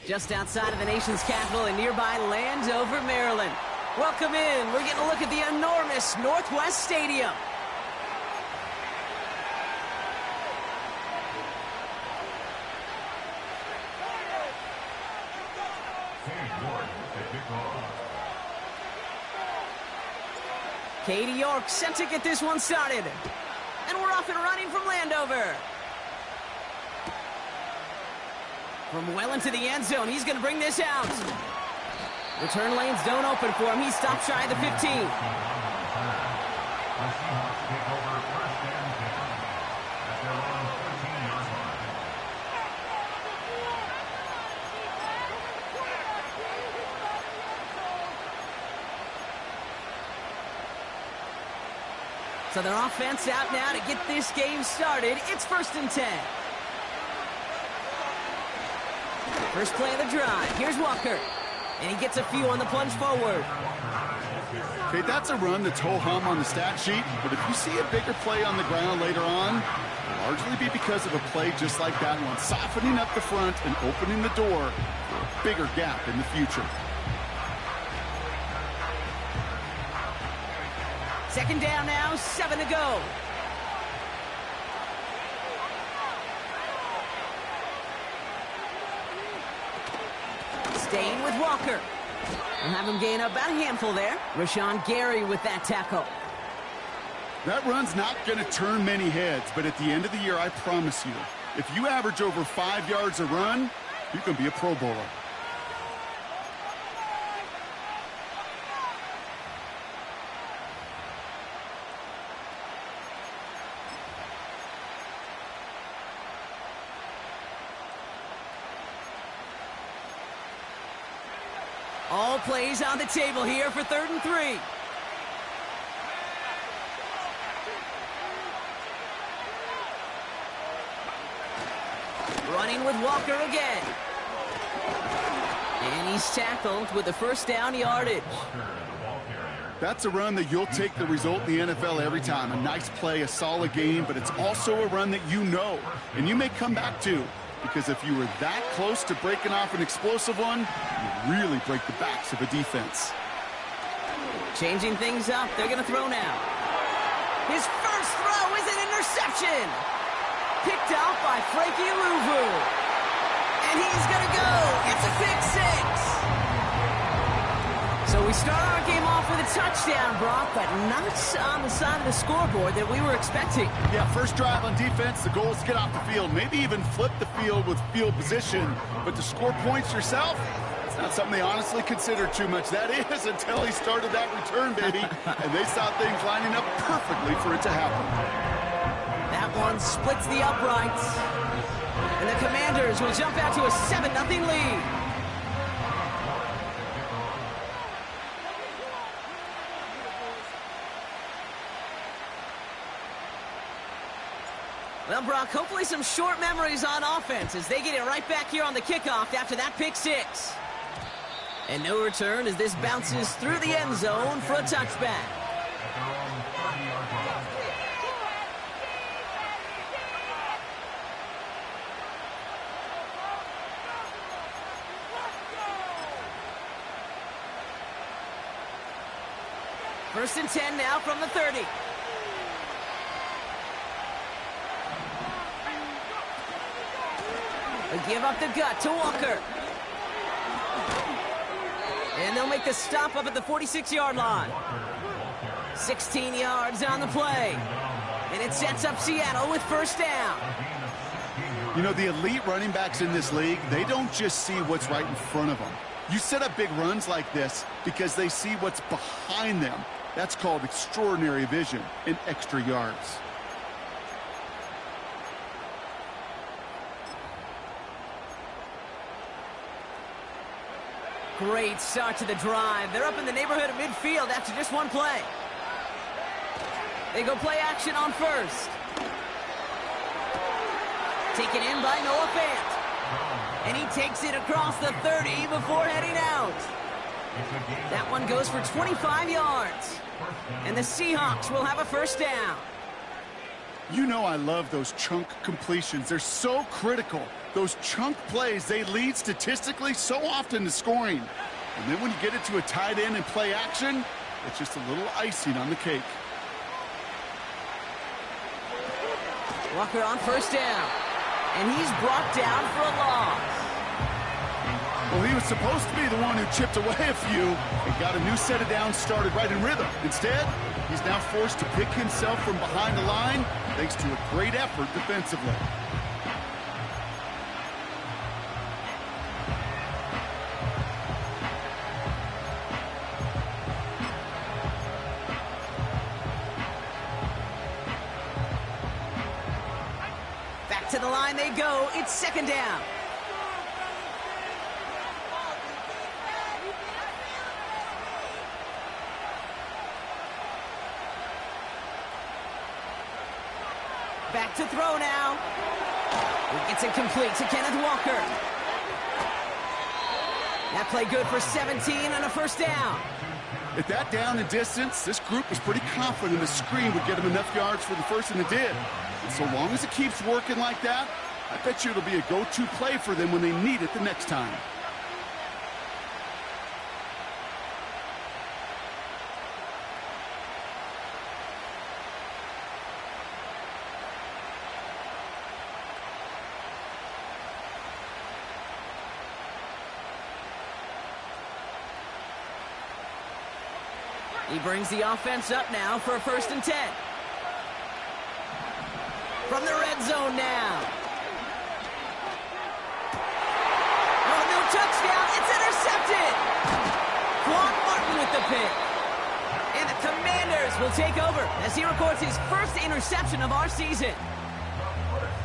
Just outside of the nation's capital in nearby Landover, Maryland. Welcome in. We're getting a look at the enormous Northwest Stadium. Katie York set to get this one started. And we're off and running from Landover. From well into the end zone, he's going to bring this out. Return lanes don't open for him. He stops shy of the 15. So their offense out now to get this game started. It's 1st and 10. First play of the drive. Here's Walker. And he gets a few on the plunge forward. Okay, that's a run that's ho-hum on the stat sheet, but if you see a bigger play on the ground later on, it'll largely be because of a play just like that one, softening up the front and opening the door for a bigger gap in the future. Second down now, 7 to go. Staying with Walker. We'll have him gain about a handful there. Rashawn Gary with that tackle. That run's not going to turn many heads, but at the end of the year, I promise you, if you average over 5 yards a run, you can be a Pro Bowler. All plays on the table here for 3rd and 3. Running with Walker again. And he's tackled with the first down yardage. That's a run that you'll take the result in the NFL every time. A nice play, a solid game, but it's also a run that you know, and you may come back to. Because if you were that close to breaking off an explosive one, you really break the backs of a defense. Changing things up, they're going to throw now. His first throw is an interception. Picked off by Frankie Louvu. And he's going to go. It's a pick 6. So we start our game off with a touchdown, Brock, but not on the side of the scoreboard that we were expecting. Yeah, first drive on defense, the goal is to get off the field, maybe even flip the field with field position. But to score points yourself, it's not something they honestly consider too much. That is until he started that return, baby. And they saw things lining up perfectly for it to happen. That one splits the uprights. And the Commanders will jump out to a 7-0 lead. Well, Brock, hopefully some short memories on offense as they get it right back here on the kickoff after that pick 6. And no return as this bounces through the end zone for a touchback. First and 10 now from the 30. They give up the gut to Walker. And they'll make the stop up at the 46-yard line. 16 yards on the play. And it sets up Seattle with first down. You know, the elite running backs in this league, they don't just see what's right in front of them. You set up big runs like this because they see what's behind them. That's called extraordinary vision and extra yards. Great start to the drive. They're up in the neighborhood of midfield after just one play. They go play action on first. Taken in by Noah Fant. And he takes it across the 30 before heading out. That one goes for 25 yards. And the Seahawks will have a first down. You know I love those chunk completions. They're so critical. Those chunk plays, they lead statistically so often to scoring. And then when you get it to a tight end and play action, it's just a little icing on the cake. Walker on first down. And he's brought down for a loss. Well, he was supposed to be the one who chipped away a few and got a new set of downs started right in rhythm. Instead, he's now forced to pick himself from behind the line thanks to a great effort defensively. Back to the line they go. It's second down. Back to throw now. He gets it complete to Kenneth Walker. That play good for 17 and a first down. At that down and distance, this group was pretty confident the screen would get him enough yards for the first, and it did. And so long as it keeps working like that, I bet you it'll be a go-to play for them when they need it the next time. He brings the offense up now for a 1st and 10. From the red zone now. Oh, no touchdown. It's intercepted. Quan Martin with the pick. And the Commanders will take over as he records his first interception of our season.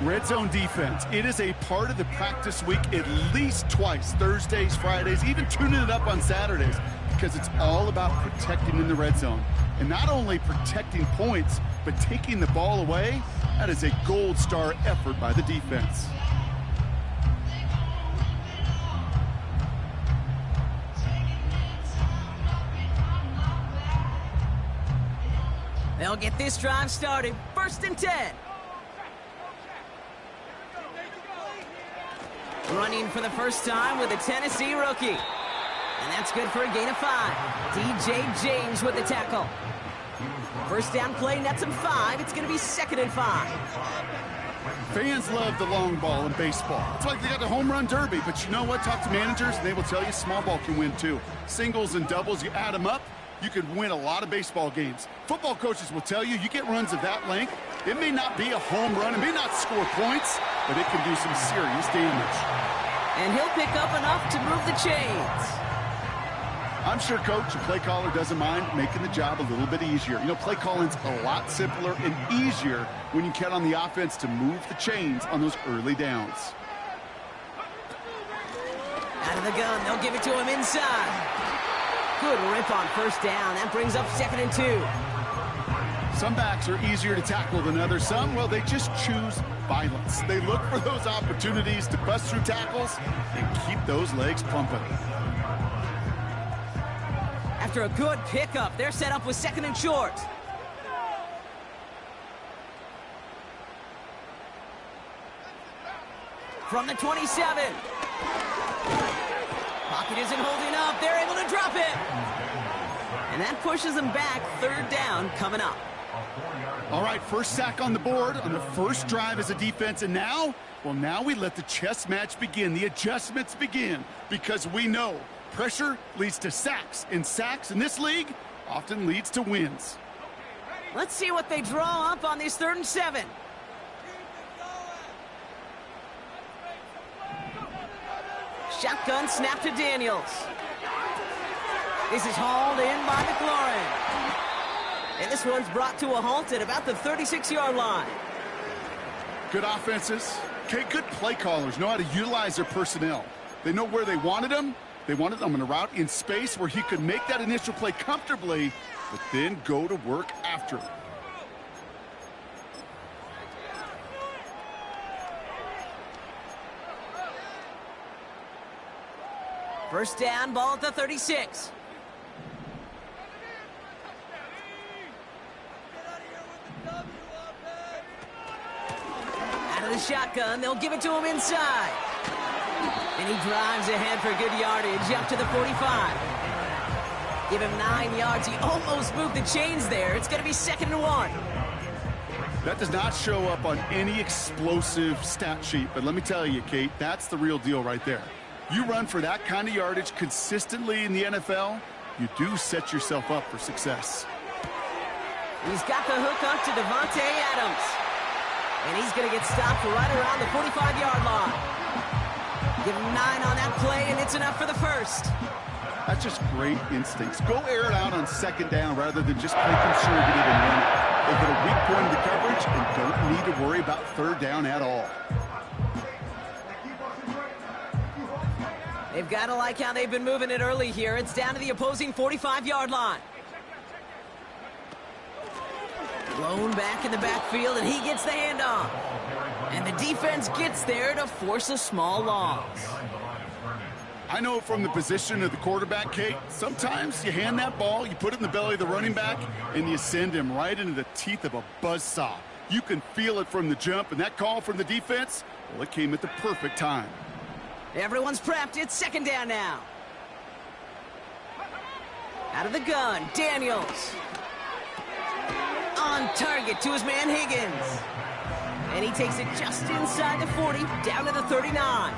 Red zone defense. It is a part of the practice week at least twice, Thursdays, Fridays, even tuning it up on Saturdays, because it's all about protecting in the red zone. And not only protecting points, but taking the ball away. That is a gold star effort by the defense. They'll get this drive started. 1st and 10. Running for the first time with a Tennessee rookie. And that's good for a gain of 5. DJ James with the tackle. First down play, nets him 5. It's going to be 2nd and 5. Fans love the long ball in baseball. It's like they got the home run derby, but you know what? Talk to managers, and they will tell you small ball can win too. Singles and doubles, you add them up, you could win a lot of baseball games. Football coaches will tell you, you get runs of that length, it may not be a home run, it may not score points, but it can do some serious damage. And he'll pick up enough to move the chains. I'm sure coach and play caller doesn't mind making the job a little bit easier. You know, play calling's a lot simpler and easier when you count on the offense to move the chains on those early downs. Out of the gun, they'll give it to him inside. Good rip on first down. That brings up 2nd and 2. Some backs are easier to tackle than others. Some, well, they just choose violence. They look for those opportunities to bust through tackles and keep those legs pumping. After a good pickup, they're set up with 2nd and short. From the 27. Pocket isn't holding up. They're able to drop it. And that pushes them back. 3rd down coming up. All right, first sack on the board on the first drive as a defense. And now, well, now we let the chess match begin. The adjustments begin, because we know pressure leads to sacks, and sacks in this league often leads to wins. Let's see what they draw up on this 3rd and 7. Shotgun snap to Daniels. This is hauled in by McLaurin. And this one's brought to a halt at about the 36-yard line. Good offenses. Okay, good play callers know how to utilize their personnel. They know where they wanted them. They wanted them in a route in space where he could make that initial play comfortably, but then go to work after. First down, ball at the 36. Out of the the shotgun. They'll give it to him inside. And he drives ahead for good yardage up to the 45. Give him 9 yards. He almost moved the chains there. It's going to be 2nd and 1. That does not show up on any explosive stat sheet, but let me tell you, Kate, that's the real deal right there. You run for that kind of yardage consistently in the NFL, you do set yourself up for success. He's got the hook up to Devontae Adams. And he's going to get stopped right around the 45-yard line. Give him 9 on that play, and it's enough for the first. That's just great instincts. Go air it out on 2nd down rather than just play conservative and run it. They hit a weak point in the coverage and don't need to worry about 3rd down at all. They've got to like how they've been moving it early here. It's down to the opposing 45-yard line. Blown back in the backfield, and he gets the handoff. And the defense gets there to force a small loss. I know from the position of the quarterback, Kate, sometimes you hand that ball, you put it in the belly of the running back, and you send him right into the teeth of a buzzsaw. You can feel it from the jump, and that call from the defense, well, it came at the perfect time. Everyone's prepped. It's 2nd down now. Out of the gun, Daniels. On target to his man Higgins. And he takes it just inside the 40, down to the 39.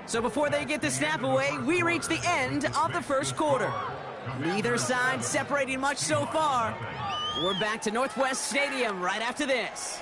So before they get the snap away, we reach the end of the first quarter. Neither side separating much so far. We're back to Northwest Stadium right after this.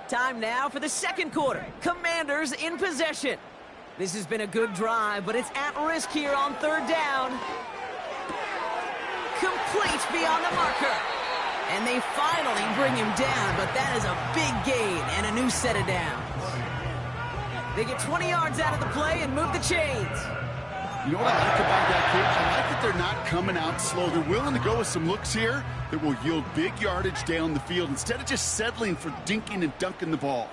Time now for the 2nd quarter. Commanders in possession. This has been a good drive, but it's at risk here on 3rd down. Complete beyond the marker. And they finally bring him down, but that is a big gain and a new set of downs. They get 20 yards out of the play and move the chains. You know what I like about that, kid? I like that they're not coming out slow. They're willing to go with some looks here that will yield big yardage down the field instead of just settling for dinking and dunking the ball.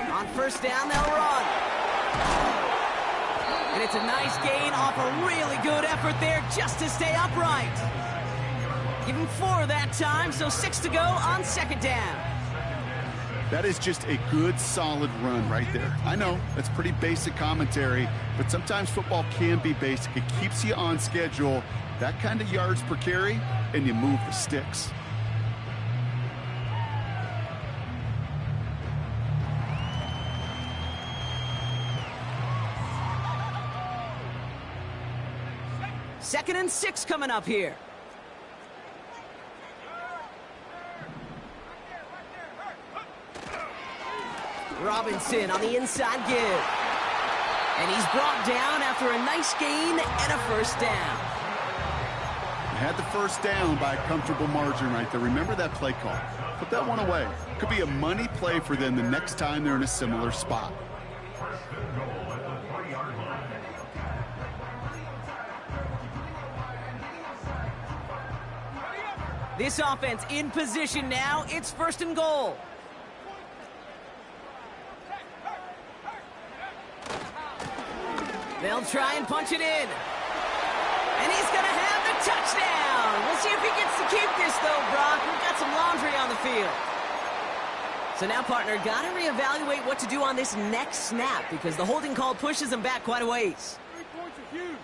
On 1st down, they'll run. And it's a nice gain off a really good effort there just to stay upright. Give him 4 that time, so 6 to go on 2nd down. That is just a good, solid run right there. I know, that's pretty basic commentary, but sometimes football can be basic. It keeps you on schedule, that kind of yards per carry, and you move the sticks. Second and 6 coming up here. Robinson on the inside give. And he's brought down after a nice gain and a 1st down. You had the 1st down by a comfortable margin right there. Remember that play call. Put that one away. Could be a money play for them the next time they're in a similar spot. This offense in position now. It's 1st and goal. They'll try and punch it in. And he's going to have the touchdown. We'll see if he gets to keep this, though, Brock. We've got some laundry on the field. So now, partner, got to reevaluate what to do on this next snap because the holding call pushes him back quite a ways. 3 points are huge.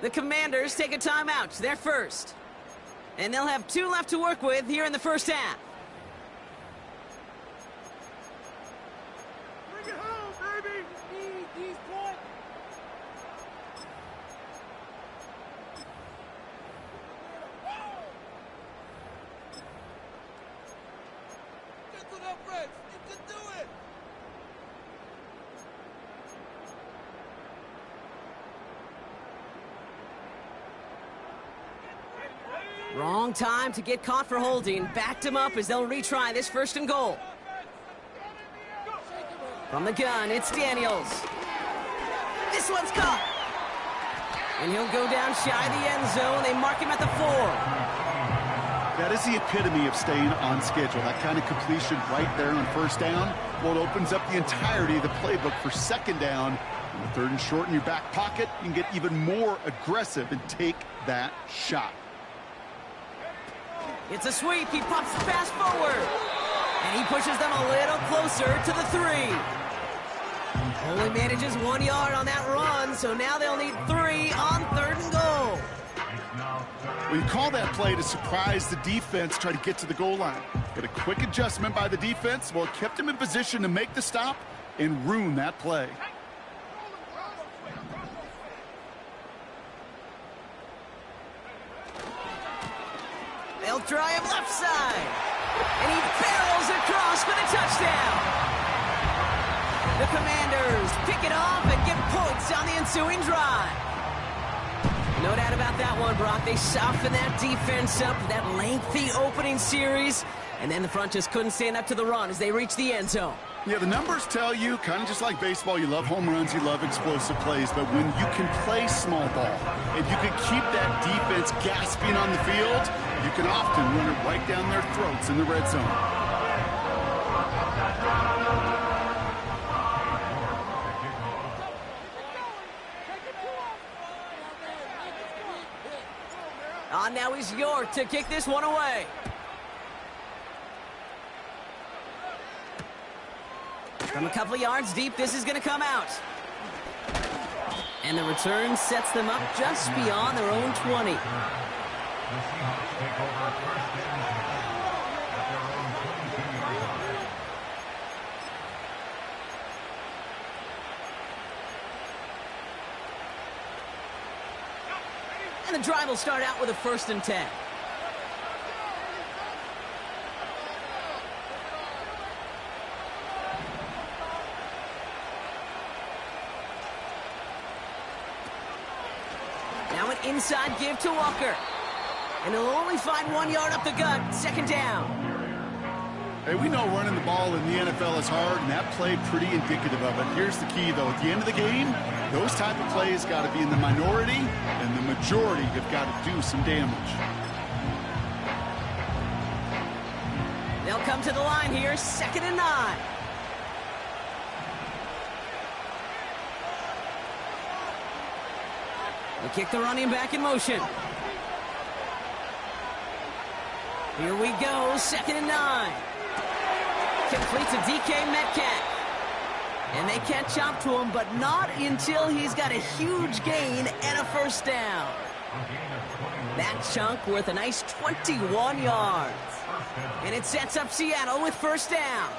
The Commanders take a timeout. They're first. And they'll have 2 left to work with here in the 1st half. Bring it home, baby. Need these points. up, Reds. You can do it. Wrong time to get caught for holding. Backed him up as they'll retry this 1st and goal. From the gun, it's Daniels. This one's caught. And he'll go down shy of the end zone. They mark him at the 4. That is the epitome of staying on schedule. That kind of completion right there on 1st down. Well, it opens up the entirety of the playbook for 2nd down. On the 3rd and short in your back pocket, you can get even more aggressive and take that shot. It's a sweep. He pops the pass forward. And he pushes them a little closer to the 3. Only manages 1 yard on that run, so now they'll need 3 on 3rd and goal. Well, you call that play to surprise the defense, try to get to the goal line. Get a quick adjustment by the defense. Well, it kept him in position to make the stop and ruin that play. They'll try him left side. And he barrels across for the touchdown. The Commanders pick it off and get points on the ensuing drive. No doubt about that one, Brock. They softened that defense up with that lengthy opening series, and then the front just couldn't stand up to the run as they reached the end zone. Yeah, the numbers tell you, kind of just like baseball, you love home runs, you love explosive plays, but when you can play small ball, and you can keep that defense gasping on the field, you can often run it right down their throats in the red zone. Now he's York to kick this one away. From a couple of yards deep, this is going to come out. And the return sets them up just beyond their own 20. And the drive will start out with a 1st and 10. Now an inside give to Walker. And he'll only find 1 yard up the gut. 2nd down. Hey, we know running the ball in the NFL is hard, and that play pretty indicative of it. Here's the key, though. At the end of the game, those type of plays got to be in the minority, and the majority have got to do some damage. They'll come to the line here, 2nd and 9. They kick the running back in motion. Here we go, 2nd and 9. Complete to DK Metcalf. And they catch up to him, but not until he's got a huge gain and a 1st down. That chunk worth a nice 21 yards. And it sets up Seattle with 1st down.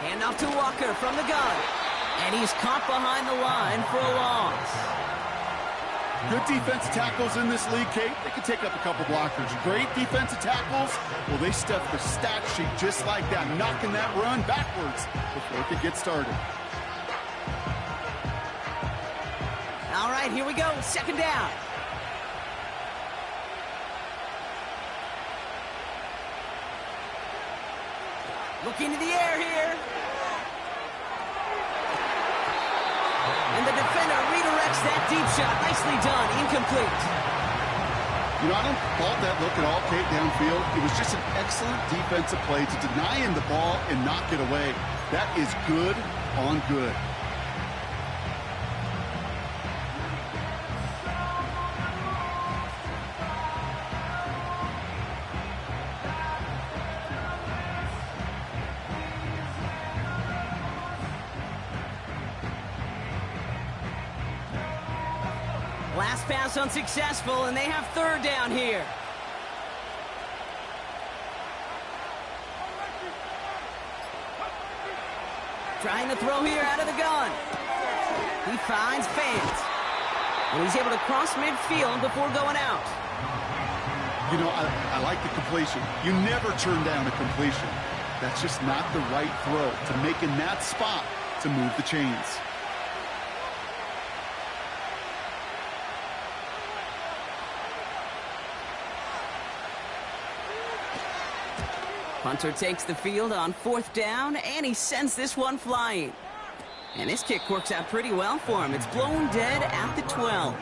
Handoff to Walker from the gun. And he's caught behind the line for a loss. Good defensive tackles in this league, Kate. They can take up a couple blockers. Great defensive tackles, well, they stuff the stat sheet just like that, knocking that run backwards before it could get started. All right, here we go. 2nd down. Looking to the air here. And the defender redirects that deep shot. Nicely done. Incomplete. You know, I don't fault that look at all, Kate, downfield. It was just an excellent defensive play to deny him the ball and knock it away. That is good on good. Last pass unsuccessful, and they have 3rd down here. Trying to throw here out of the gun. He finds fans. And he's able to cross midfield before going out. You know, I like the completion. You never turn down a completion. That's just not the right throw to make in that spot to move the chains. Punter takes the field on 4th down, and he sends this one flying. And this kick works out pretty well for him. It's blown dead at the 12.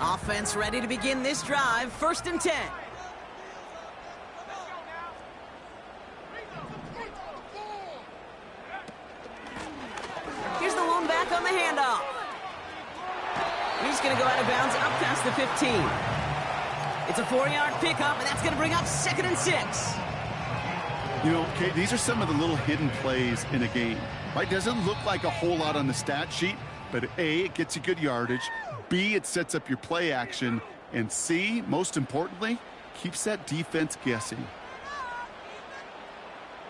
Offense ready to begin this drive. 1st and 10. Here's the lone back on the handoff. He's going to go out of bounds up past the 15. It's a 4-yard pickup, and that's going to bring up 2nd and 6. You know, Kate, these are some of the little hidden plays in a game. Right? Doesn't look like a whole lot on the stat sheet, but A, it gets you good yardage. B, it sets up your play action. And C, most importantly, keeps that defense guessing.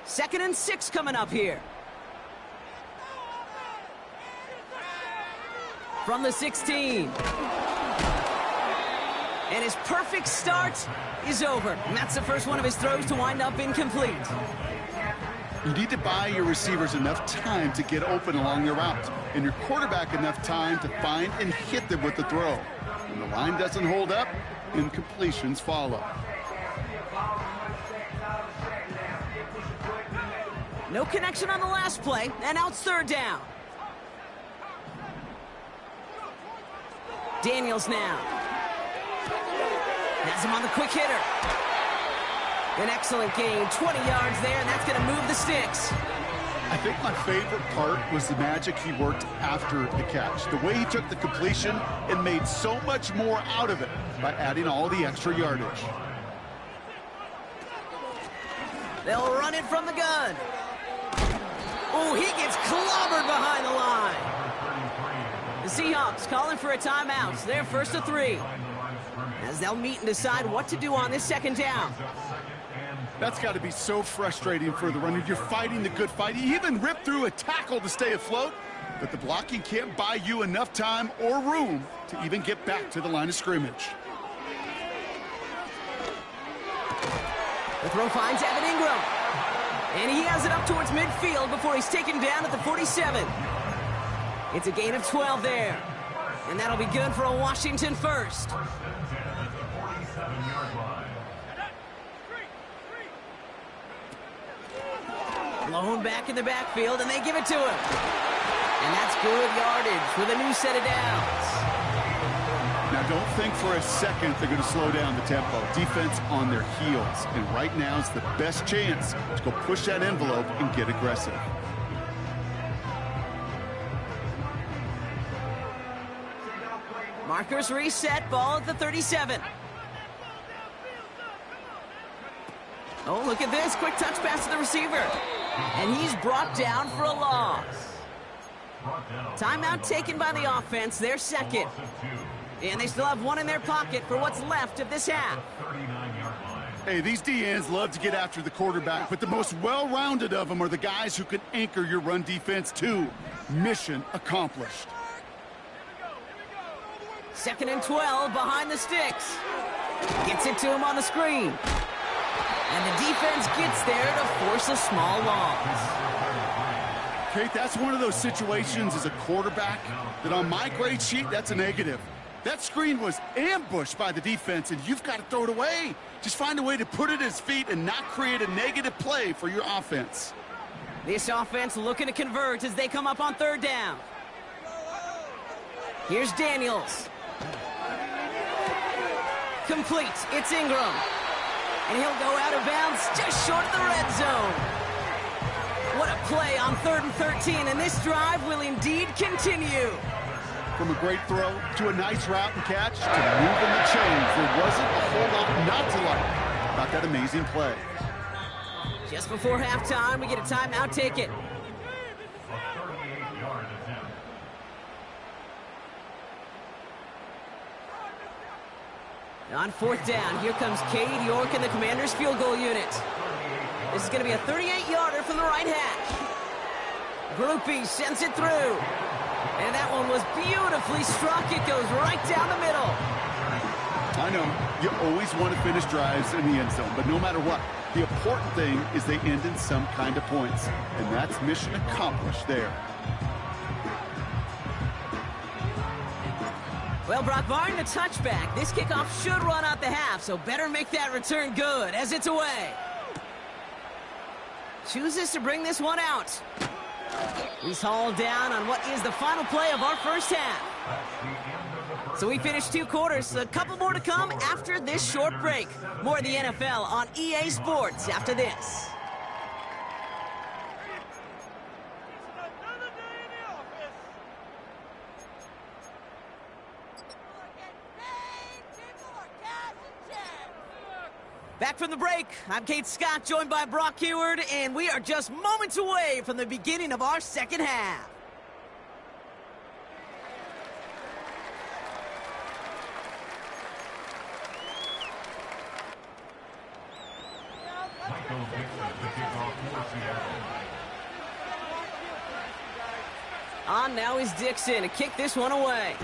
2nd and 6 coming up here. From the 16. And his perfect start is over. And that's the first one of his throws to wind up incomplete. You need to buy your receivers enough time to get open along their route, and your quarterback enough time to find and hit them with the throw. When the line doesn't hold up, incompletions follow. No connection on the last play, and now it's 3rd down. Daniels now. Has him on the quick hitter. An excellent gain, 20 yards there, and that's going to move the sticks. I think my favorite part was the magic he worked after the catch. The way he took the completion and made so much more out of it by adding all the extra yardage. They'll run it from the gun. Oh, he gets clobbered behind the line. The Seahawks calling for a timeout. They're 1st and 3. As they'll meet and decide what to do on this 2nd down. That's got to be so frustrating for the runner. You're fighting the good fight. You even ripped through a tackle to stay afloat, but the blocking can't buy you enough time or room to even get back to the line of scrimmage. The throw finds Evan Ingram. And he has it up towards midfield before he's taken down at the 47. It's a gain of 12 there. And that'll be good for a Washington first. Blown back in the backfield, and they give it to him. And that's good yardage with a new set of downs. Now, don't think for a second they're going to slow down the tempo. Defense on their heels. And right now is the best chance to go push that envelope and get aggressive. Markers reset, ball at the 37. Oh, look at this. Quick touch pass to the receiver. And he's brought down for a loss. Timeout taken by the offense, their 2nd. And they still have one in their pocket for what's left of this half. Hey, these DNs love to get after the quarterback, but the most well-rounded of them are the guys who can anchor your run defense too. Mission accomplished. 2nd and 12 behind the sticks. Gets it to him on the screen. And the defense gets there to force a small loss. Kate, that's one of those situations as a quarterback that on my grade sheet, that's a negative. That screen was ambushed by the defense, and you've got to throw it away. Just find a way to put it at his feet and not create a negative play for your offense. This offense looking to convert as they come up on 3rd down. Here's Daniels. Complete. It's Ingram. And he'll go out of bounds just short of the red zone. What a play on 3rd and 13, and this drive will indeed continue. From a great throw to a nice route and catch to moving the chains, there wasn't a whole lot not to like about that amazing play. Just before halftime, we get a timeout ticket. On fourth down, here comes Cade York and the Commanders' field goal unit. This is going to be a 38-yarder from the right hash. Groupie sends it through. And that one was beautifully struck. It goes right down the middle. I know, you always want to finish drives in the end zone, but no matter what, the important thing is they end in some kind of points. And that's mission accomplished there. Well, Brock, barring the touchback, this kickoff should run out the half, so better make that return good as it's away. Chooses to bring this one out. He's hauled down on what is the final play of our first half. So we finished 2 quarters, a couple more to come after this short break. More of the NFL on EA Sports after this. Back from the break, I'm Kate Scott, joined by Brock Heward, and we are just moments away from the beginning of our second half. On now is Dixon to kick this one away.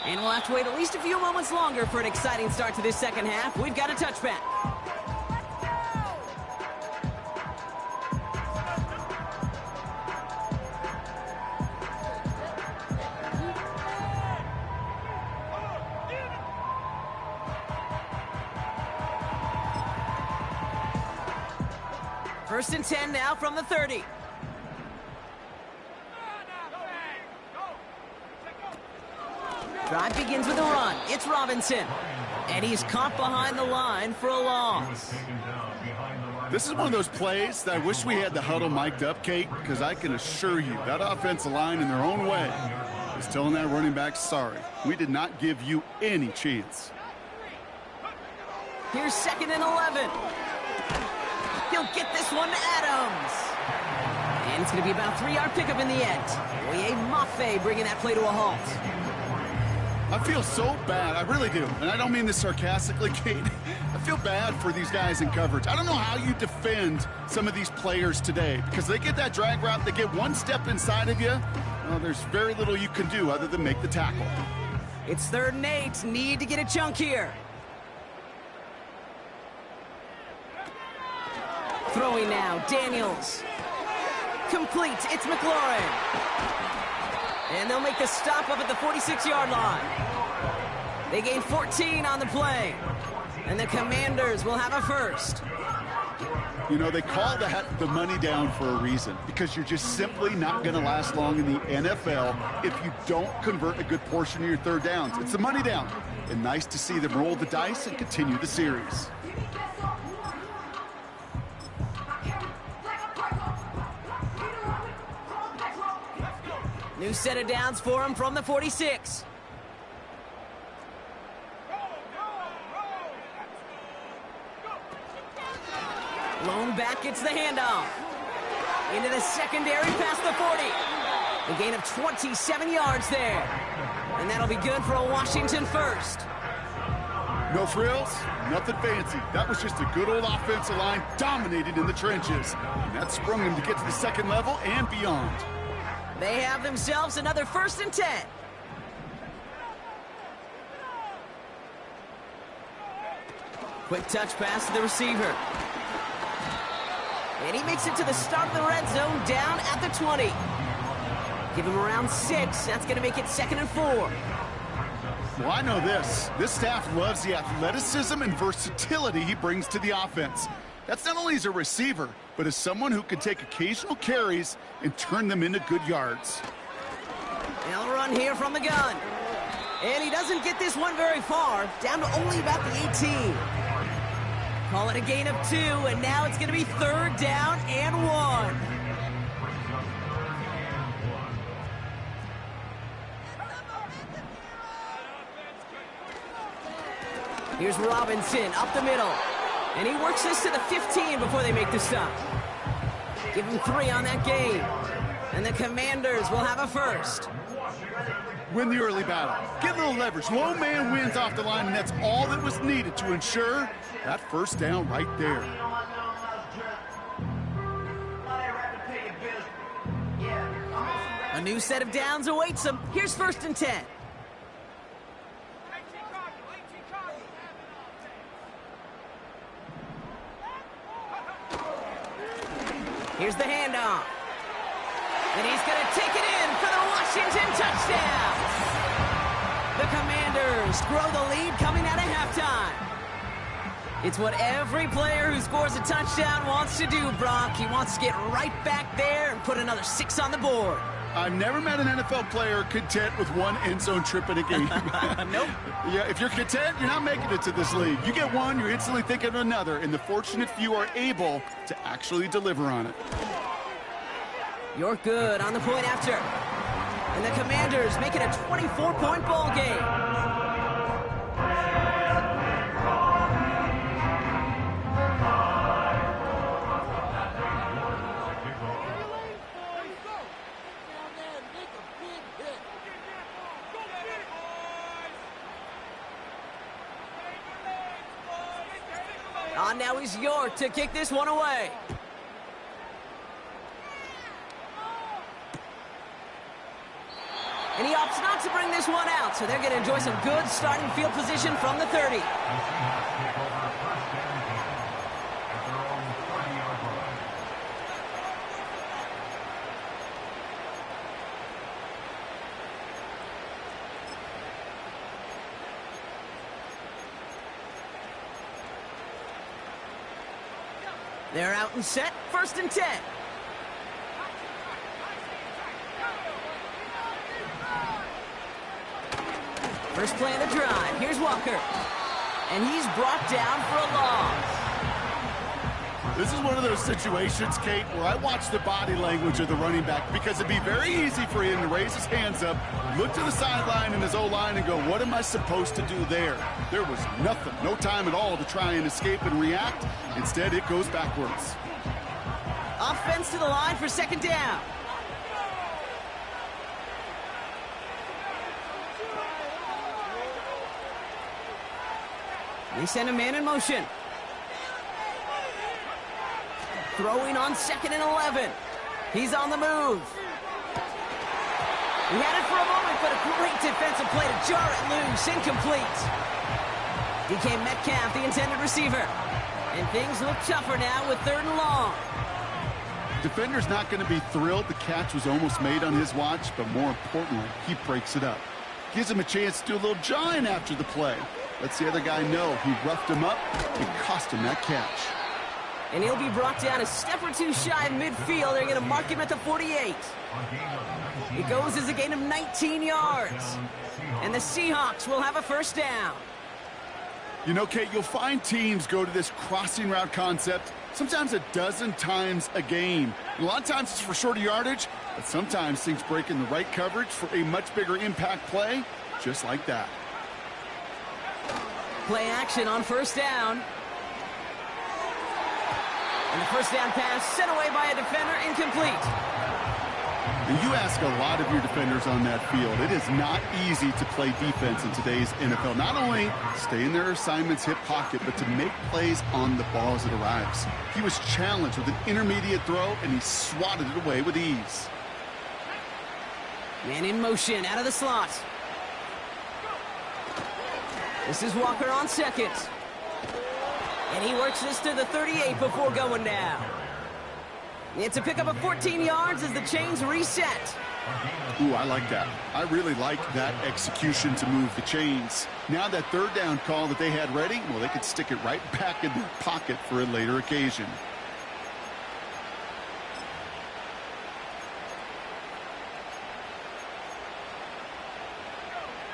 And we'll have to wait at least a few moments longer for an exciting start to this second half. We've got a touchback. First and 10 now from the 30. Drive begins with a run. It's Robinson. And he's caught behind the line for a loss. This is one of those plays that I wish we had the huddle mic'd up, Kate, because I can assure you that offensive line in their own way is telling that running back, sorry, we did not give you any chance. Here's 2nd and 11. He'll get this one to Adams. And it's going to be about a 3-yard pickup in the end. Oye Mafe bringing that play to a halt. I feel so bad, I really do, and I don't mean this sarcastically, Kate. I feel bad for these guys in coverage. I don't know how you defend some of these players today, because they get that drag route, they get one step inside of you, well, there's very little you can do other than make the tackle. It's 3rd and 8, need to get a chunk here. Throwing now, Daniels. Complete, it's McLaurin. And they'll make the stop up at the 46-yard line. They gain 14 on the play. And the Commanders will have a first. You know, they call that the money down for a reason, because you're just simply not going to last long in the NFL if you don't convert a good portion of your 3rd downs. It's the money down. And nice to see them roll the dice and continue the series. New set of downs for him from the 46. Lone back gets the handoff. Into the secondary past the 40. A gain of 27 yards there. And that'll be good for a Washington first. No frills, nothing fancy. That was just a good old offensive line dominated in the trenches. And that sprung them to get to the 2nd level and beyond. They have themselves another 1st and 10. Quick touch pass to the receiver. And he makes it to the start of the red zone down at the 20. Give him around 6. That's going to make it 2nd and 4. Well, I know this. This staff loves the athleticism and versatility he brings to the offense. That's not only as a receiver, but as someone who can take occasional carries and turn them into good yards. They'll run here from the gun. And he doesn't get this one very far, down to only about the 18. Call it a gain of 2, and now it's going to be 3rd down and 1. Here's Robinson up the middle. And he works this to the 15 before they make the stop. Give him 3 on that game. And the Commanders will have a first. Win the early battle. Get a little leverage. Low man wins off the line, and that's all that was needed to ensure that first down right there. A new set of downs awaits them. Here's 1st and 10. Here's the handoff. And he's going to take it in for the Washington touchdown. The Commanders grow the lead coming out of halftime. It's what every player who scores a touchdown wants to do, Brock. He wants to get right back there and put another 6 on the board. I've never met an NFL player content with one end zone trip in a game. Nope. Yeah, if you're content, you're not making it to this league. You get one, you're instantly thinking of another, and the fortunate few are able to actually deliver on it. You're good on the point after. And the Commanders make it a 24-point ball game. Now he's York to kick this one away. And he opts not to bring this one out, so they're going to enjoy some good starting field position from the 30. They're out and set, 1st and 10. First play of the drive, here's Walker. And he's brought down for a loss. This is one of those situations, Kate, where I watch the body language of the running back because it'd be very easy for him to raise his hands up, look to the sideline in his O-line and go, what am I supposed to do there? There was nothing, no time at all to try and escape and react. Instead, it goes backwards. Offense to the line for 2nd down. They send a man in motion. Throwing on 2nd and 11. He's on the move. He had it for a moment, but a great defensive play to jar it loose. Incomplete. DK Metcalf, the intended receiver. And things look tougher now with 3rd and long. Defender's not going to be thrilled the catch was almost made on his watch, but more importantly, he breaks it up. Gives him a chance to do a little jawing after the play. Lets the other guy know he roughed him up and cost him that catch. And he'll be brought down a step or two shy of midfield. They're going to mark him at the 48. It goes as a gain of 19 yards. And the Seahawks will have a 1st down. You know, Kate, you'll find teams go to this crossing route concept sometimes a dozen times a game. A lot of times it's for shorter yardage, but sometimes things break in the right coverage for a much bigger impact play, just like that. Play action on 1st down. And the 1st down pass sent away by a defender, incomplete. And you ask a lot of your defenders on that field. It is not easy to play defense in today's NFL. Not only stay in their assignment's hip pocket, but to make plays on the ball as it arrives. He was challenged with an intermediate throw, and he swatted it away with ease. Man in motion, out of the slot. This is Walker on 2nd. And he works this to the 38 before going down. It's a pickup of 14 yards as the chains reset. Ooh, I like that. I really like that execution to move the chains. Now that 3rd down call that they had ready, well, they could stick it right back in their pocket for a later occasion.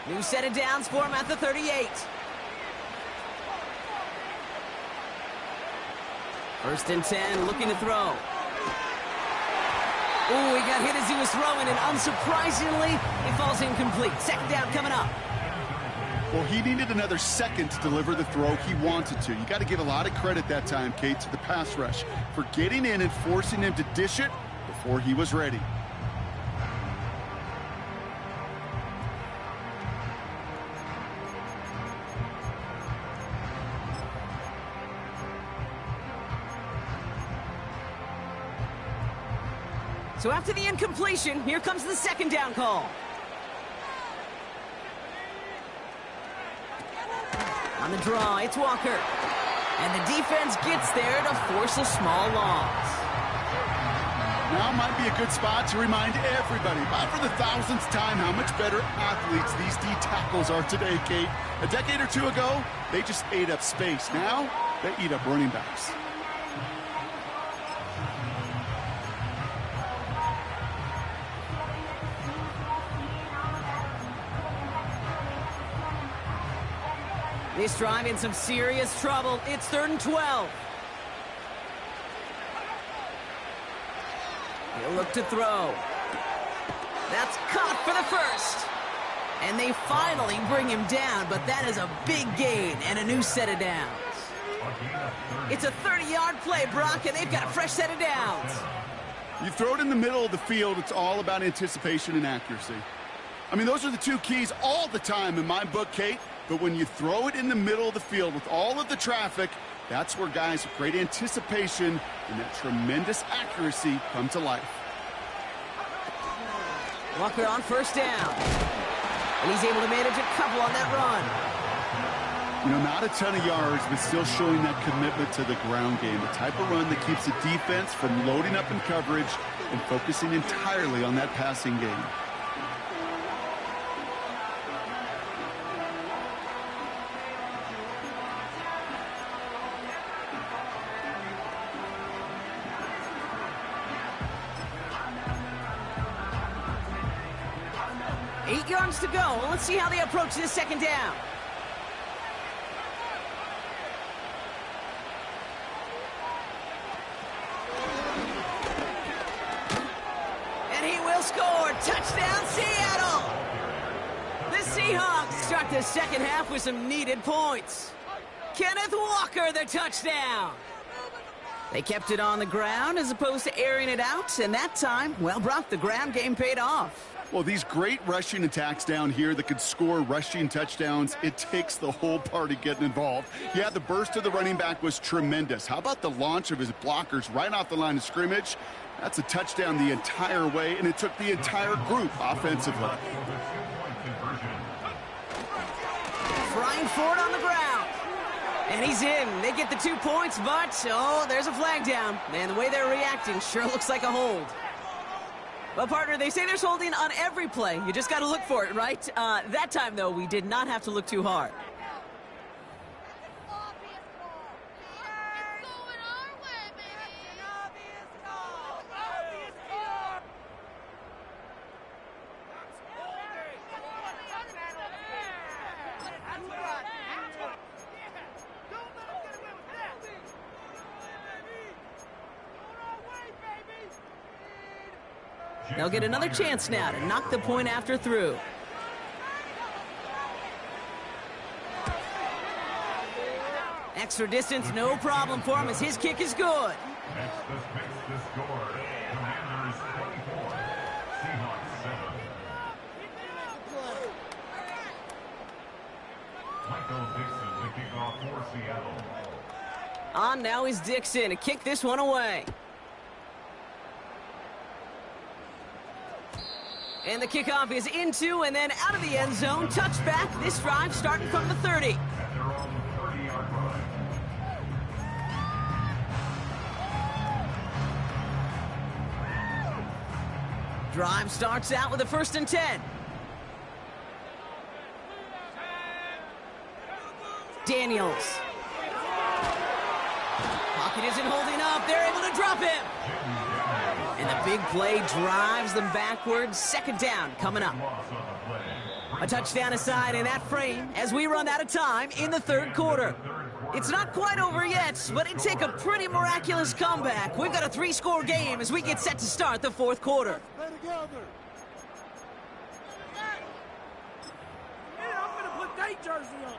New set of downs for him at the 38. 1st and 10, looking to throw. Ooh, he got hit as he was throwing, and unsurprisingly, he falls incomplete. 2nd down coming up. Well, he needed another second to deliver the throw he wanted to. You got to give a lot of credit that time, Kate, to the pass rush for getting in and forcing him to dish it before he was ready. So after the incompletion, here comes the second down call. On the draw, it's Walker. And the defense gets there to force a small loss. Now might be a good spot to remind everybody, by for the thousandth time, how much better athletes these D tackles are today, Kate. A decade or two ago, they just ate up space. Now, they eat up running backs. This drive in some serious trouble. It's 3rd and 12. He'll look to throw. That's caught for the first. And they finally bring him down, but that is a big gain and a new set of downs. It's a 30-yard play, Brock, and they've got a fresh set of downs. You throw it in the middle of the field, it's all about anticipation and accuracy. I mean, those are the two keys all the time in my book, Kate. But when you throw it in the middle of the field with all of the traffic, that's where guys with great anticipation and that tremendous accuracy come to life. Walker on first down. And he's able to manage a couple on that run. You know, not a ton of yards, but still showing that commitment to the ground game. The type of run that keeps the defense from loading up in coverage and focusing entirely on that passing game. To go. Let's see how they approach this second down. And he will score. Touchdown, Seattle! The Seahawks start the second half with some needed points. Kenneth Walker, the touchdown. They kept it on the ground as opposed to airing it out, and that time, well, Brock, the ground game paid off. Well, these great rushing attacks down here that could score rushing touchdowns, it takes the whole party getting involved. Yeah, the burst of the running back was tremendous. How about the launch of his blockers right off the line of scrimmage? That's a touchdown the entire way, and it took the entire group offensively. Frying forward on the ground. And he's in. They get the 2 points, but, oh, there's a flag down. And the way they're reacting sure looks like a hold. Well, partner, they say there's holding on every play. You just got to look for it, right? That time, though, we did not have to look too hard. They'll get another chance now to knock the point after through. Extra distance, no problem for him as his kick is good. Makes the score. Commanders 24, Seahawks 7. Michael Dixon to kick off for Seattle. On now is Dixon to kick this one away. And the kickoff is into and then out of the end zone. Touchback. This drive starting from the 30. At their own 30-yard line. Drive starts out with a 1st and 10. Daniels. Pocket isn't holding up. They're able to drop him. And the big play drives them backwards. 2nd down coming up. A touchdown aside in that frame as we run out of time in the 3rd quarter. It's not quite over yet, but it'd take a pretty miraculous comeback. We've got a 3-score game as we get set to start the 4th quarter. Play together. Yeah, I'm gonna put that jersey on.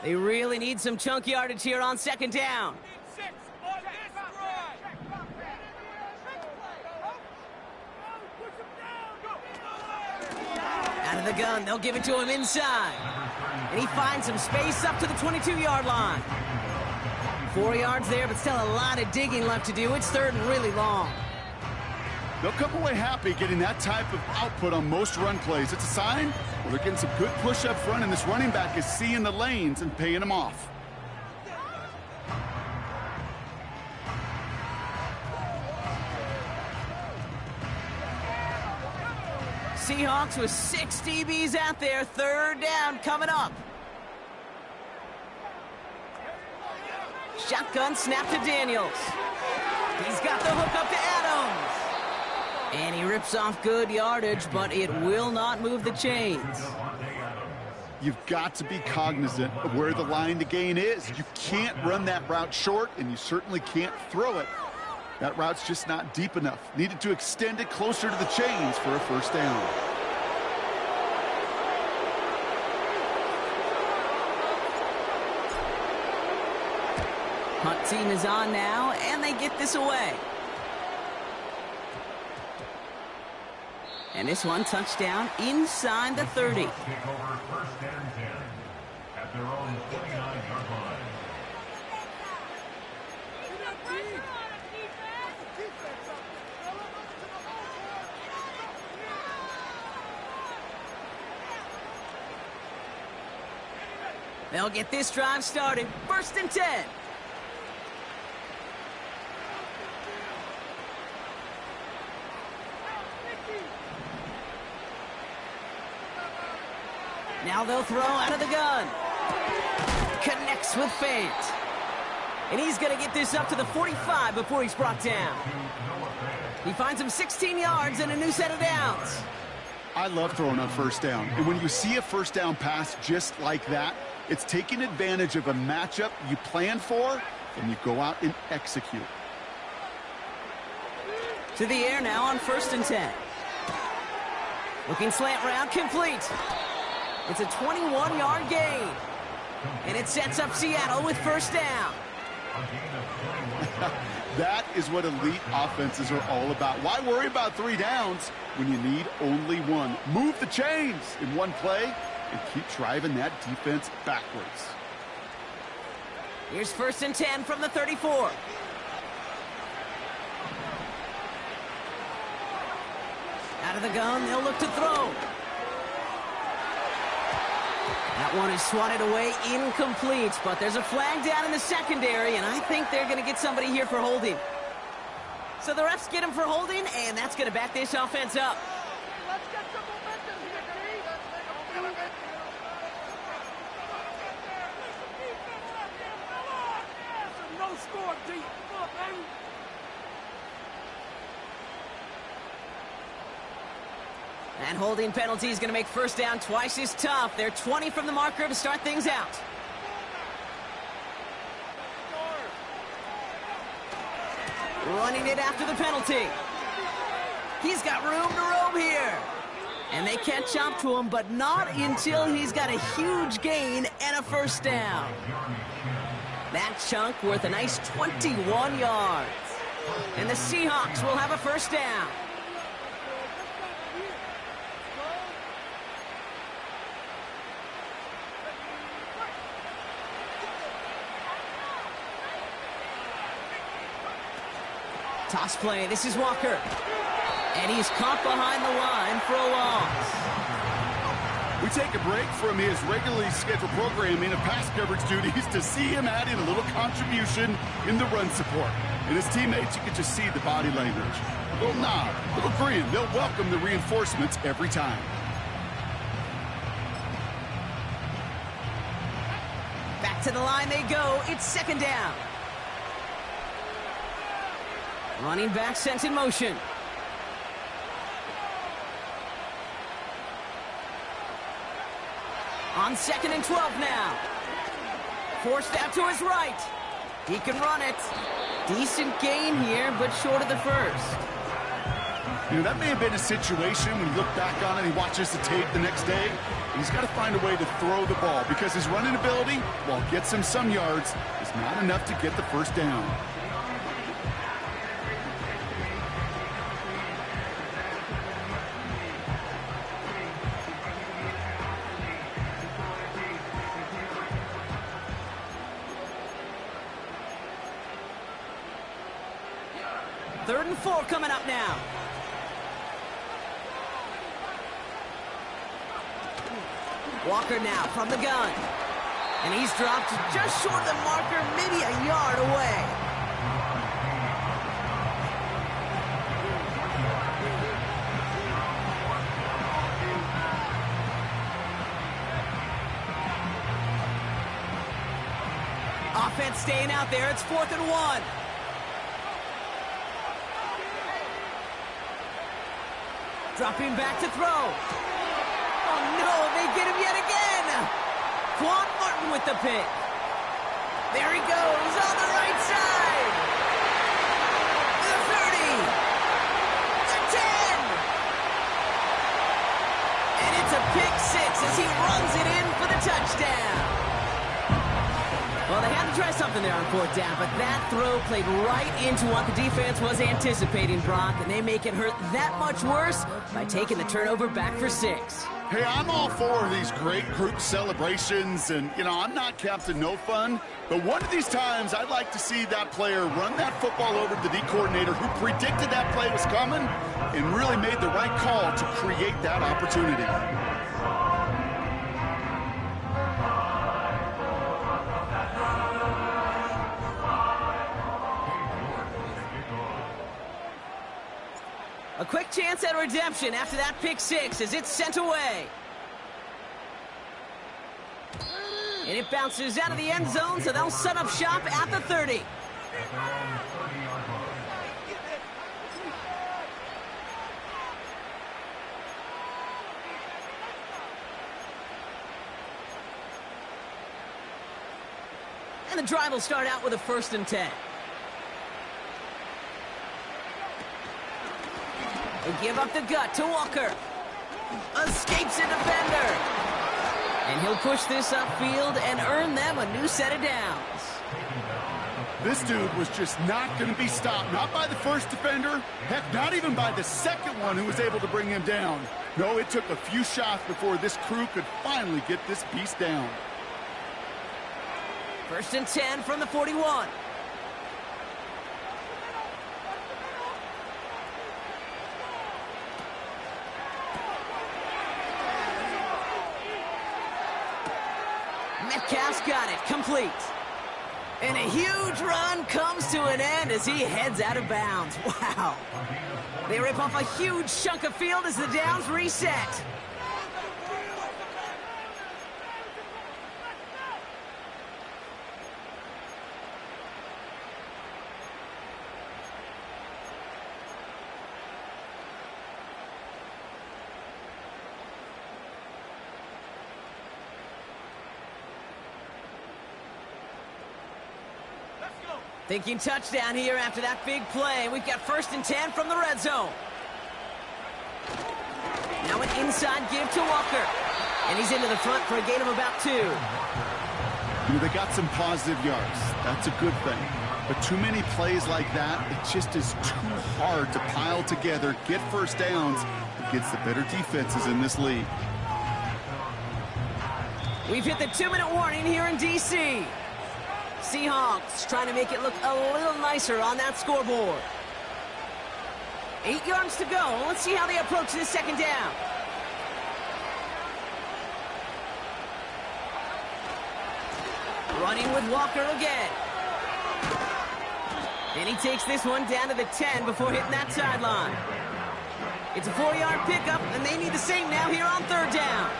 They really need some chunk yardage here on 2nd down. Out of the gun, they'll give it to him inside. And he finds some space up to the 22-yard line. 4 yards there, but still a lot of digging left to do. It's third and really long. They'll come away happy getting that type of output on most run plays. It's a sign where they're getting some good push up front, and this running back is seeing the lanes and paying them off. Seahawks with 6 DBs out there. Third down coming up. Shotgun snap to Daniels. He's got the hook up to Adams. And he rips off good yardage, but it will not move the chains. You've got to be cognizant of where the line to gain is. You can't run that route short, and you certainly can't throw it. That route's just not deep enough. Needed to extend it closer to the chains for a first down. Hunt team is on now, and they get this away. And this one, touchdown inside the 30. Take over first and 10 at their own 49-yard line. They'll get this drive started. First and 10. Now they'll throw out of the gun. Connects with Fant. And he's going to get this up to the 45 before he's brought down. He finds him 16 yards and a new set of downs. I love throwing on first down. And when you see a first down pass just like that, it's taking advantage of a matchup you plan for, and you go out and execute. To the air now on first and 10. Looking slant route, complete. It's a 21-yard gain. And it sets up Seattle with first down. That is what elite offenses are all about. Why worry about 3 downs when you need only 1? Move the chains in one play and keep driving that defense backwards. Here's first and 10 from the 34. Out of the gun, they'll look to throw. That one is swatted away, incomplete, but there's a flag down in the secondary, and I think they're going to get somebody here for holding. So the refs get him for holding, and that's going to back this offense up. Let's get some momentum here, It's a no-score deep. Come on, baby. And holding penalty is going to make first down twice as tough. They're 20 from the marker to start things out. Running it after the penalty. He's got room to roam here. And they catch up to him, but not until he's got a huge gain and a first down. That chunk worth a nice 21 yards. And the Seahawks will have a first down. Toss play. This is Walker. And he's caught behind the line for a loss. We take a break from his regularly scheduled programming of pass coverage duties to see him add in a little contribution in the run support. And his teammates, you can just see the body language. A little nod, a little grin. They'll welcome the reinforcements every time. Back to the line they go. It's second down. Running back sent in motion. On second and 12 now. Forced out to his right. He can run it. Decent gain here, but short of the first. You know, that may have been a situation when you look back on it, he watches the tape the next day, and he's got to find a way to throw the ball because his running ability, while it gets him some yards, is not enough to get the first down. 3rd and 4 coming up now. Walker now from the gun. And he's dropped just short of the marker, maybe a yard away. Offense staying out there. It's 4th and 1. Dropping back to throw. Oh, no, they get him yet again. Quan Martin with the pick. There he goes on the right side. The 30. The 10. And it's a pick 6 as he runs it in for the touchdown. Well, they had to try something there on 4th down, but that throw played right into what the defense was anticipating, Brock, and they make it hurt that much worse by taking the turnover back for 6. Hey, I'm all for these great group celebrations, and, you know, I'm not Captain No Fun, but one of these times I'd like to see that player run that football over to the D coordinator who predicted that play was coming and really made the right call to create that opportunity. A quick chance at redemption after that pick 6 as it's sent away. And it bounces out of the end zone, so they'll set up shop at the 30. And the drive will start out with a 1st and 10. They give up the gut to Walker. Escapes a defender. And he'll push this upfield and earn them a new set of downs. This dude was just not going to be stopped. Not by the first defender. Heck, not even by the second one who was able to bring him down. No, it took a few shots before this crew could finally get this beast down. 1st and 10 from the 41. Metcalf's got it, complete. And a huge run comes to an end as he heads out of bounds. Wow. They rip off a huge chunk of field as the downs reset. Thinking touchdown here after that big play. We've got 1st and 10 from the red zone. Now an inside give to Walker. And he's into the front for a gain of about 2. You know, they got some positive yards. That's a good thing. But too many plays like that, it just is too hard to pile together, get 1st downs against the better defenses in this league. We've hit the 2-minute warning here in D.C. Seahawks trying to make it look a little nicer on that scoreboard. 8 yards to go. Let's see how they approach this 2nd down. Running with Walker again. And he takes this one down to the 10 before hitting that sideline. It's a 4-yard pickup, and they need the same now here on 3rd down.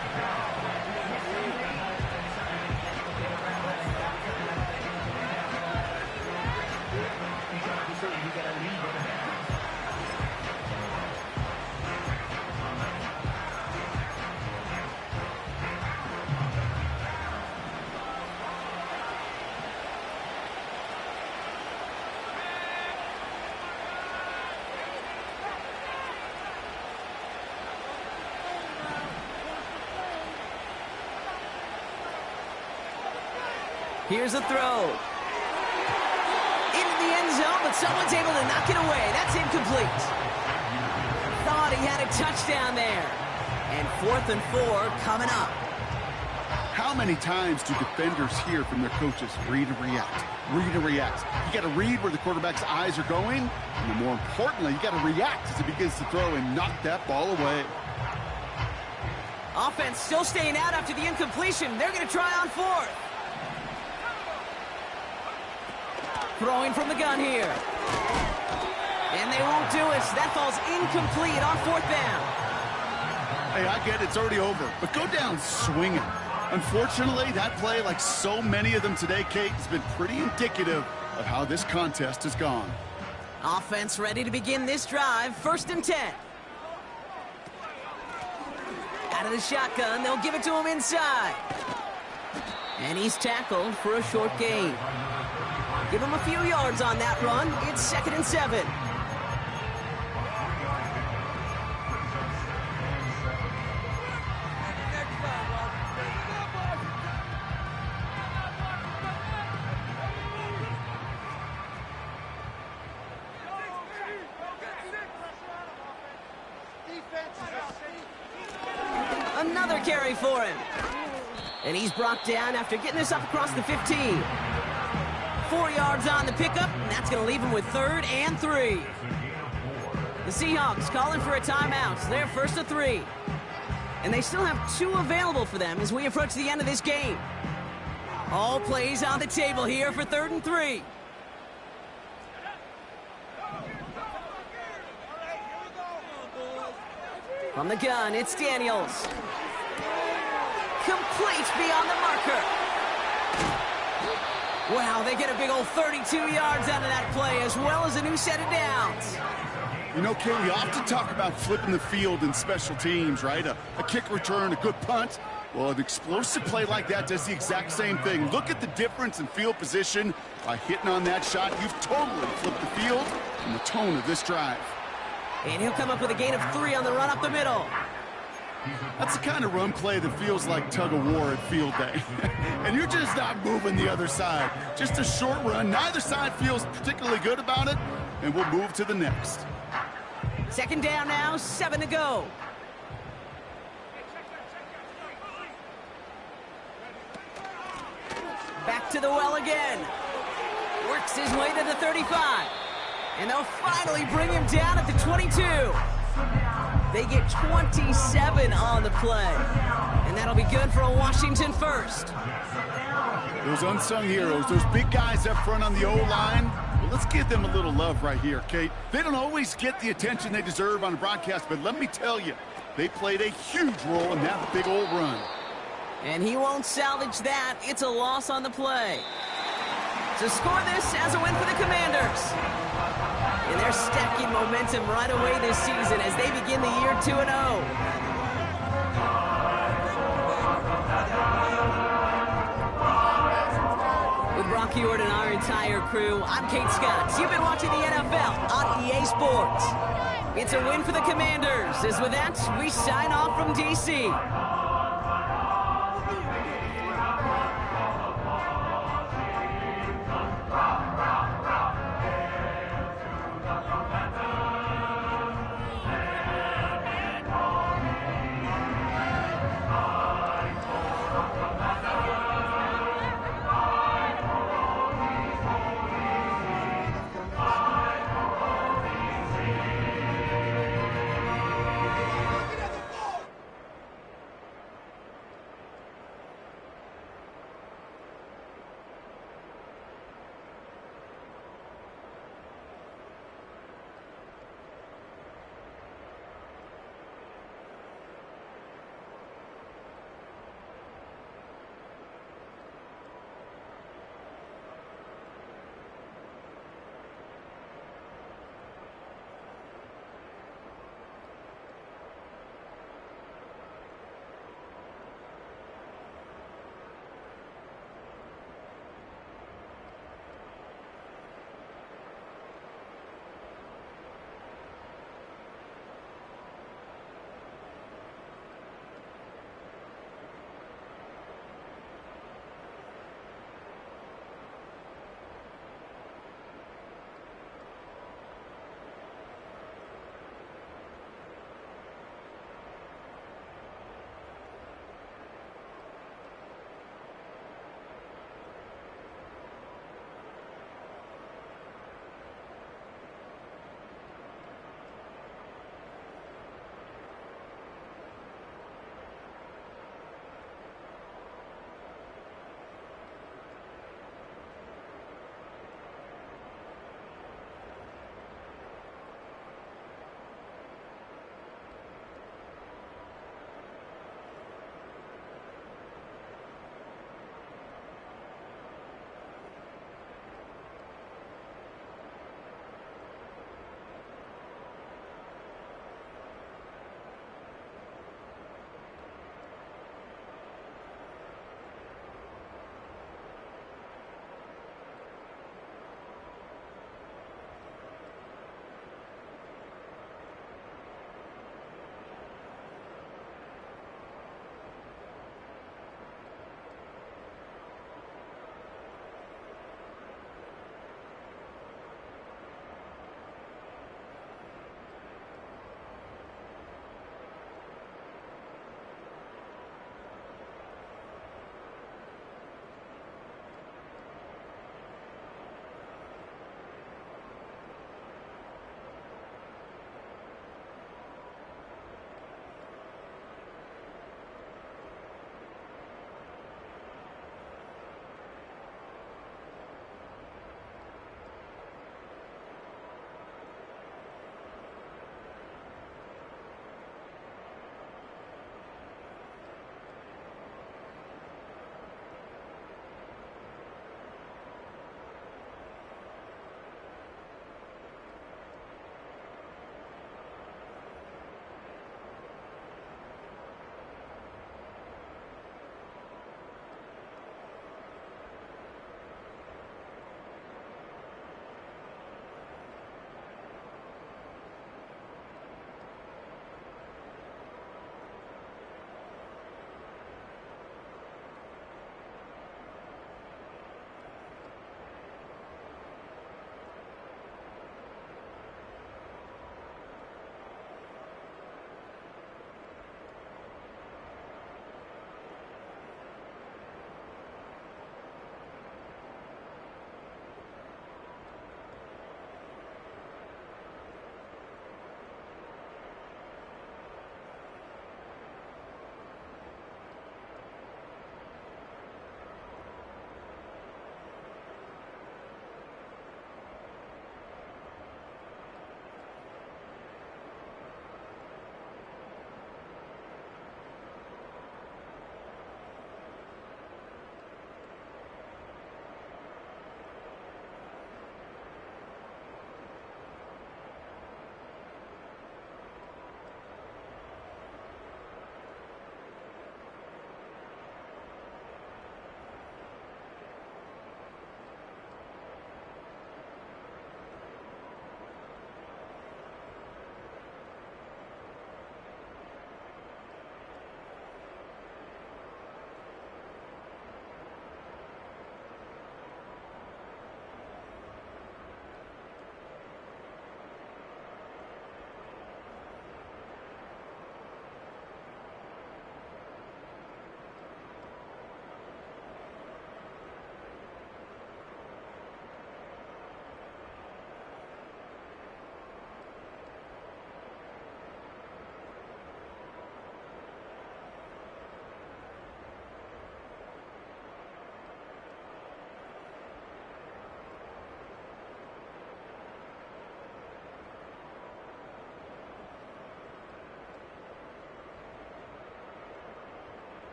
Here's a throw. Into the end zone, but someone's able to knock it away. That's incomplete. Thought he had a touchdown there. And 4th and 4 coming up. How many times do defenders hear from their coaches, read and react, read and react? You got to read where the quarterback's eyes are going, and more importantly, you got to react as he begins to throw and knock that ball away. Offense still staying out after the incompletion. They're going to try on fourth. Throwing from the gun here. And they won't do it. That fall's incomplete on fourth down. Hey, I get it. It's already over. But go down swinging. Unfortunately, that play, like so many of them today, Kate, has been pretty indicative of how this contest has gone. Offense ready to begin this drive. 1st and 10. Out of the shotgun, they'll give it to him inside. And he's tackled for a short gain. Give him a few yards on that run. It's 2nd and 7. Another carry for him. And he's brought down after getting this up across the 15. 4 yards on the pickup, and that's going to leave him with 3rd and 3. The Seahawks calling for a timeout. They're 1st and 3. And they still have 2 available for them as we approach the end of this game. All plays on the table here for 3rd and 3. From the gun, it's Daniels. Complete beyond the marker. Wow, they get a big old 32 yards out of that play, as well as a new set of downs. You know, Kate, we often talk about flipping the field in special teams, right? A kick return, a good punt. Well, an explosive play like that does the exact same thing. Look at the difference in field position. By hitting on that shot, you've totally flipped the field and the tone of this drive. And he'll come up with a gain of 3 on the run up the middle. That's the kind of run play that feels like tug-of-war at field day. And you're just not moving the other side. Just a short run. Neither side feels particularly good about it, and we'll move to the next. 2nd down now, 7 to go. Back to the well again. Works his way to the 35. And they'll finally bring him down at the 22. They get 27 on the play. And that'll be good for a Washington first. Those unsung heroes, those big guys up front on the O-line, well, let's give them a little love right here, Kate. They don't always get the attention they deserve on a broadcast, but let me tell you, they played a huge role in that big old run. And he won't salvage that. It's a loss on the play. To score this as a win for the Commanders. And they're stacking momentum right away this season as they begin the year 2-0. With Brock Ewart and our entire crew, I'm Kate Scott. You've been watching the NFL on EA Sports. It's a win for the Commanders, as with that, we sign off from D.C.